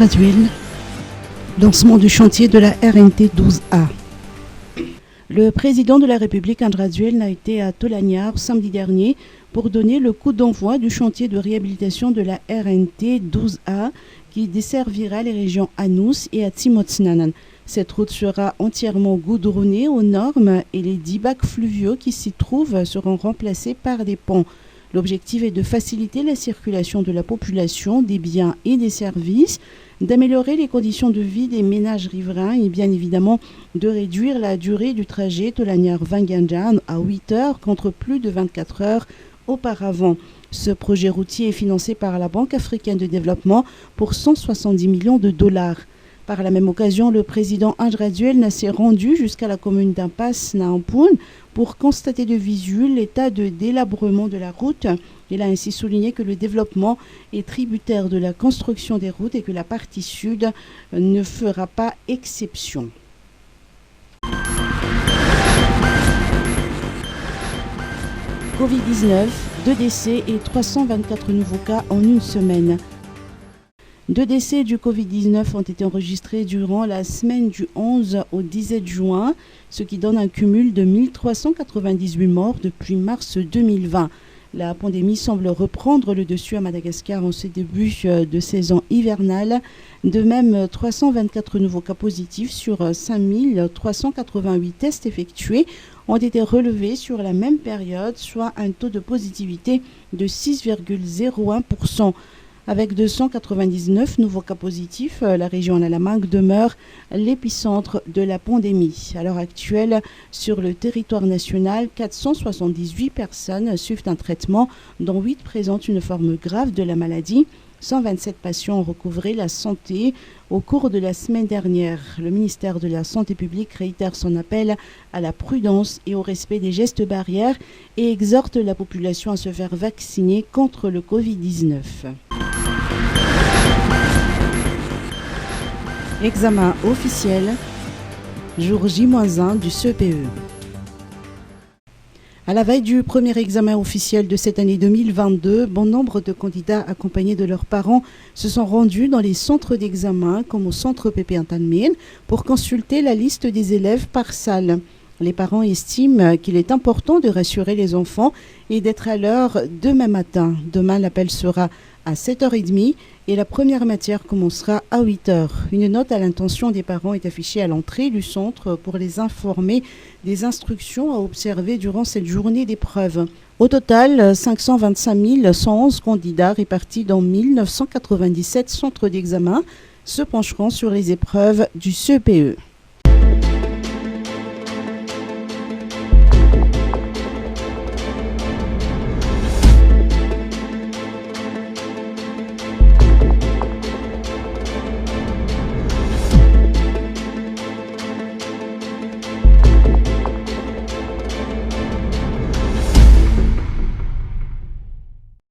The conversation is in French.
Andraduel, lancement du chantier de la RNT 12A. Le président de la République Andraduel a été à Tolagnaro samedi dernier pour donner le coup d'envoi du chantier de réhabilitation de la RNT 12A qui desservira les régions Anous et Atimotsnanan. Cette route sera entièrement goudronnée aux normes et les 10 bacs fluviaux qui s'y trouvent seront remplacés par des ponts. L'objectif est de faciliter la circulation de la population, des biens et des services, d'améliorer les conditions de vie des ménages riverains et bien évidemment de réduire la durée du trajet Tolagnaro-Vanganjan à 8 heures contre plus de 24 heures auparavant. Ce projet routier est financé par la Banque africaine de développement pour 170 millions de dollars. Par la même occasion, le président Andraduel s'est rendu jusqu'à la commune d'Impasse Naampoun pour constater de visu l'état de délabrement de la route. Il a ainsi souligné que le développement est tributaire de la construction des routes et que la partie sud ne fera pas exception. Covid-19, 2 décès et 324 nouveaux cas en une semaine. 2 décès du Covid-19 ont été enregistrés durant la semaine du 11 au 17 juin, ce qui donne un cumul de 1398 morts depuis mars 2020. La pandémie semble reprendre le dessus à Madagascar en ce début de saison hivernale. De même, 324 nouveaux cas positifs sur 5388 tests effectués ont été relevés sur la même période, soit un taux de positivité de 6,01%. Avec 299 nouveaux cas positifs, la région Nalamangue demeure l'épicentre de la pandémie. À l'heure actuelle, sur le territoire national, 478 personnes suivent un traitement, dont 8 présentent une forme grave de la maladie. 127 patients ont recouvré la santé au cours de la semaine dernière. Le ministère de la Santé publique réitère son appel à la prudence et au respect des gestes barrières et exhorte la population à se faire vacciner contre le Covid-19. Examen officiel, jour J-1 du CPE. À la veille du premier examen officiel de cette année 2022, bon nombre de candidats accompagnés de leurs parents se sont rendus dans les centres d'examen comme au centre PP Antanmen pour consulter la liste des élèves par salle. Les parents estiment qu'il est important de rassurer les enfants et d'être à l'heure demain matin. Demain, l'appel sera à 7h30 et la première matière commencera à 8h. Une note à l'intention des parents est affichée à l'entrée du centre pour les informer des instructions à observer durant cette journée d'épreuve. Au total, 525 111 candidats répartis dans 1997 centres d'examen se pencheront sur les épreuves du CPE.